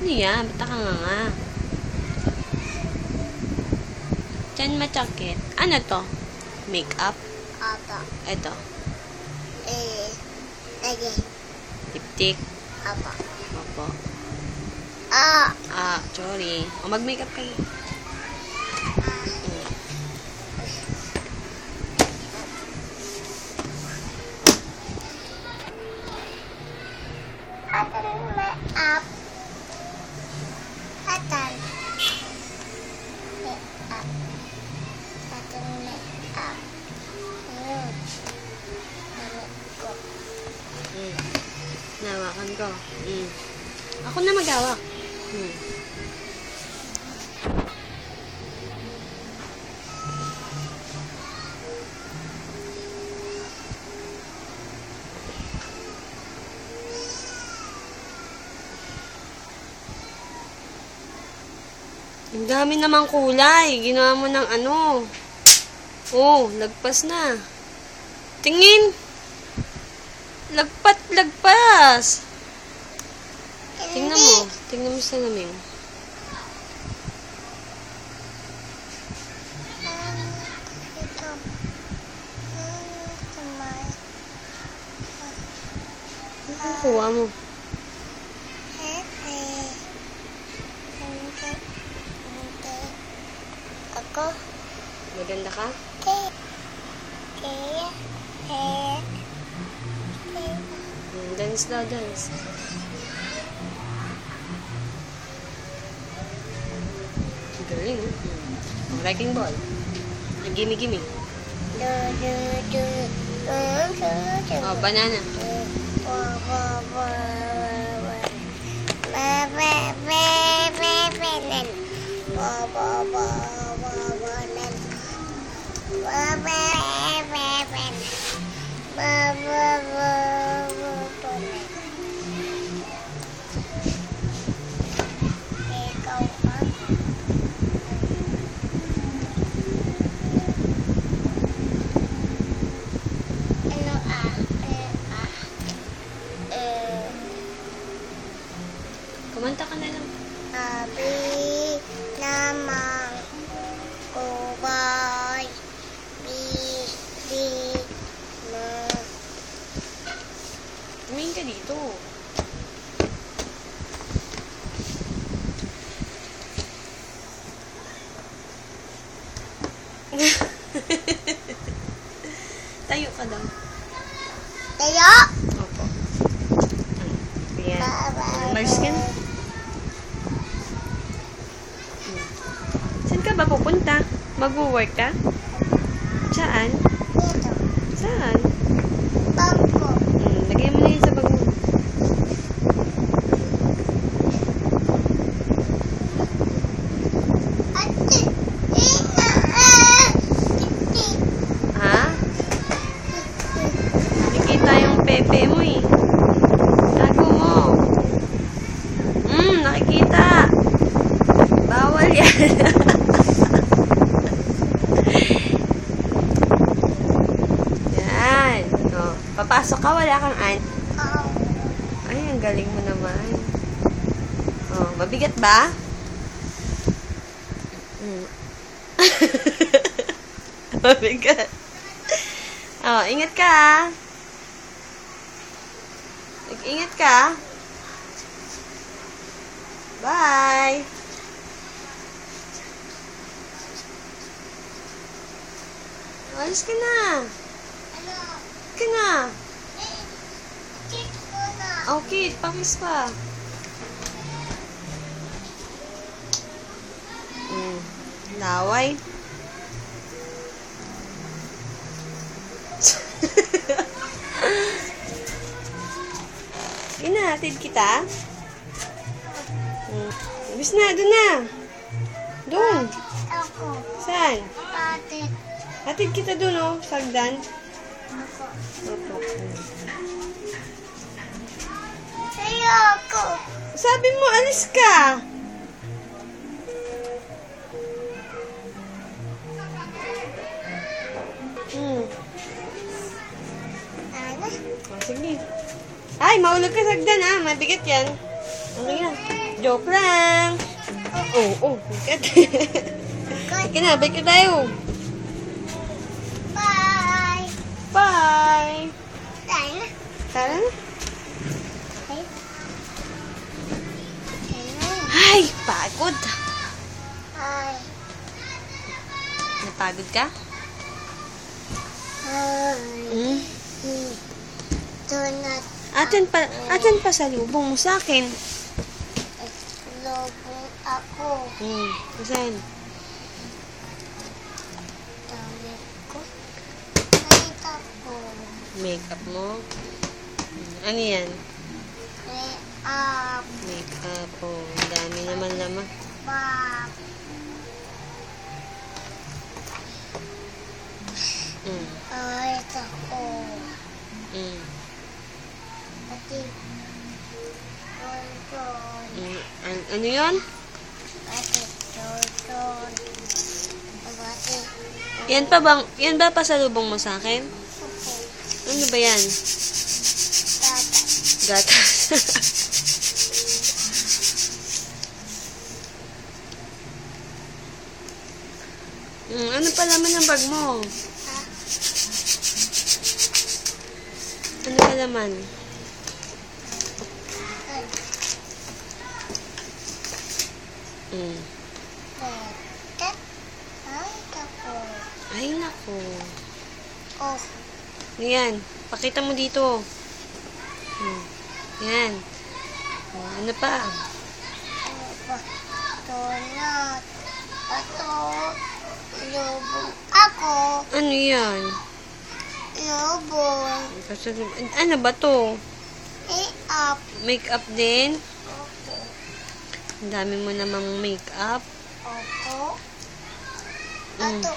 Ano yan? Ba't nakanganga? Diyan matsakit. Ano to? Makeup? Apa. Ito. Lagi. Lipstick? Apa. Opo. Ah. Sorry. O, mag-makeup kayo. Atan make-up. Atan. Make-up. Atan make-up. Nawakan ko. Ako na maghawak. Ang dami namang kulay. Ginawa mo ng ano. Oh, lagpas na. Tingin. Lagpas. Tingnan mo. Tingnan mo sa salamin. Ito. Ano kuha mo? Ako. Maganda ka? Dance daw, dance. Galing, wrecking ball. Gimme. Oh, banana. Kumanta ka na lang. Abi namang kubay bi na. Tumingin ka dito. Tayo ka daw. Tayo. Opo. Ayan. Mars ka na. Saan ka ba pupunta? Mag-work ka? Saan? Dito. Saan? Bangko. Lagay mo na yun sa bag mo. Ate. Ha? Nakikita yung pepe mo eh. Tago mo. Nakikita. Bawal yan. Yan. O, papasok ka, wala kang aunt. Ay, ang galing mo naman. O, mabigat ba? Mabigat. O, ingat ka ah. Ingat ka. Bye. Alis ka na. Ano? Ka na. Kiss ko na. Okay, pakis pa. Laway. Hatid kita. Ibis na, doon na. Doon. Ako. Saan? Ate. Hatid kita doon, oh. Sagdan. Ako. Opo. Ayoko. Sabi mo, alis ka. Ano? Oh, sige. Ay, mahulog ka sagdan, ah. Mabigat yan. Okay na. Joke lang. Oh, bigat. Sige na, balik na tayo. Bye! Bye! Tayo na. Tara na. Okay. Tayo na. Ay, pagod. Ay. Napagod ka? Ay. Donut. Atin pa sa lubong mo sa akin. Lobong ako. Saan? Dami ko. Nakita ko. Makeup mo? Ano yan? May up. Makeup. Oh, ang dami naman naman. Back. Ay, ito ko. Pati. Tonton. Ano yan? Pati. Tonton. Pati. Yan ba pasalubong mo sa akin? Ano ba yan? Tata. Gatas. Ano pa laman ng bag mo? Ano pa laman? Ay. Tete. Ay, ako. Ay, nako. Oh. Ano yan? Pakita mo dito. Yan. Ano pa? Ano ba? Donut. Ito. Lobong ako. Ano yan? Lobong. Ano ba to? Up. Makeup din? Opo. Ang dami mo namang makeup. Opo. Ito.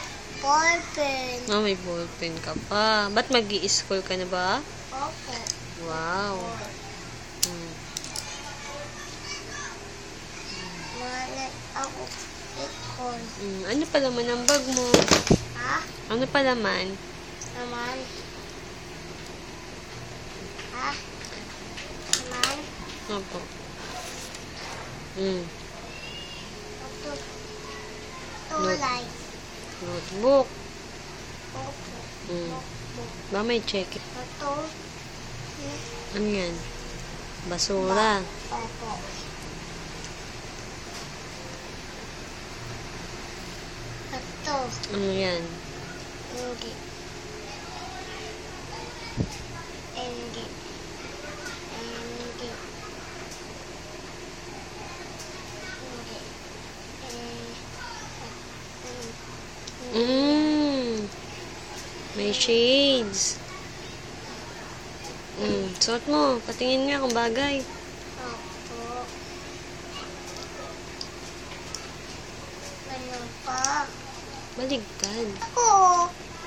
Ballpen. Oh, may ballpen ka pa. Ba't mag-i-school ka na ba? Opo. Wow. Malat ako. Ikon. Ano pa laman ang bag mo? Ha? Ano pa laman? Naman. Ha? Naman. Opo. Ito. Tulay. Notebook. Opo. Ba may check? Ito. Ano yan? Basura. Opo. Ito. Ano yan? Hindi. Hindi. Hindi. Hindi. May shades. Suot mo. Patingin nga kung bagay. Opo. Ano pa? Baligtad. Ako.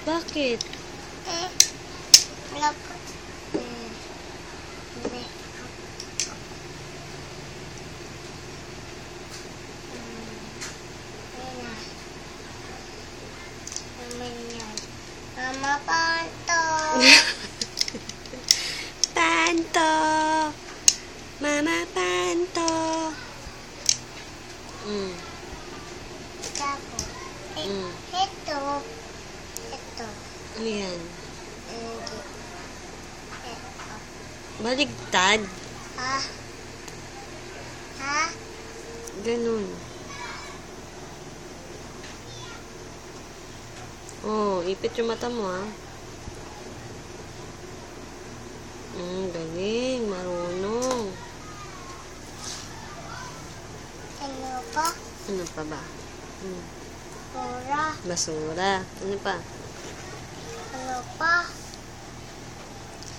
Bakit? Wala pa. Hindi. Mama Panto. Panto. Mama Panto. Tapo. Ito. Ito. Ano yan? Hindi. Baligtad. Ha? Ha? Ganun. Oh, ipit yung mata mo, ha? Galing. Marunong. Ano pa? Ano pa ba? Pura. Basura. Ano pa? Ano pa?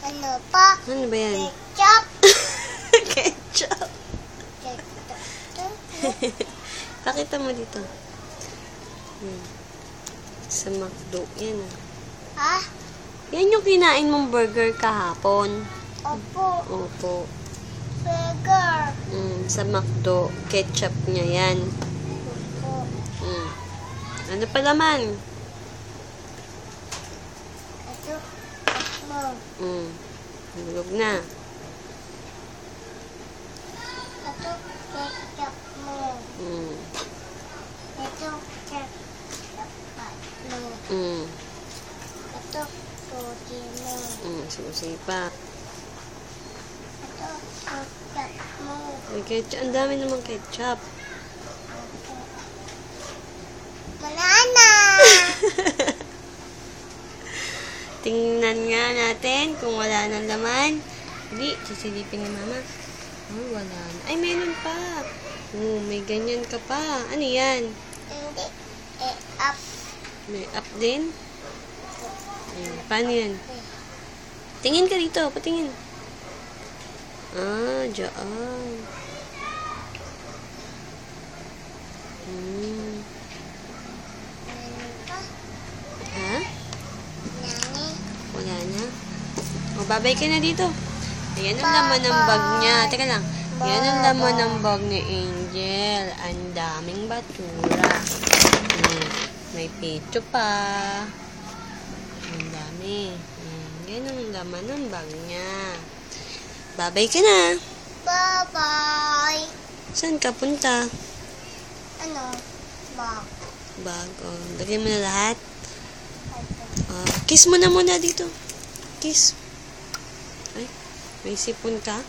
Ano pa? Ano ba yan? Ketchup. Ketchup. Ketchup. Pakita mo dito. Sa McDo. Yan, Ha? Yan yung kinain mong burger kahapon. Opo. Opo. Burger. Sa McDo. Ketchup niya yan. Opo. Ano pa laman? Ito. Mo. Hulog na. Ito. Ketchup. susi mo. Susi pa. Ito, ketchup mo. May ketchup. Ang dami namang ketchup. Banana! Tingnan nga natin kung wala nang laman. Hindi, sisilipin ni Mama. Oh, wala na. Ay, meron pa. Oh, may ganyan ka pa. Ano yan? Hindi. Up. May up din? Paano yan? Tingin ka dito. Patingin. Ah, dyan. Ha? Nani. Wala na. O, babay ka na dito. Ayan ang laman ng bag niya. Teka lang. Yan ang laman ng bag ni Angel. Ang daming batura. May pito pa. Ang dami. Yan ang laman ng bag niya. Babay ka na. Bye-bye. Saan ka punta? Ano? Bag. Bag. O, lagyan mo na lahat. Kiss mo na muna dito. Kiss. Ay, may sipon ka.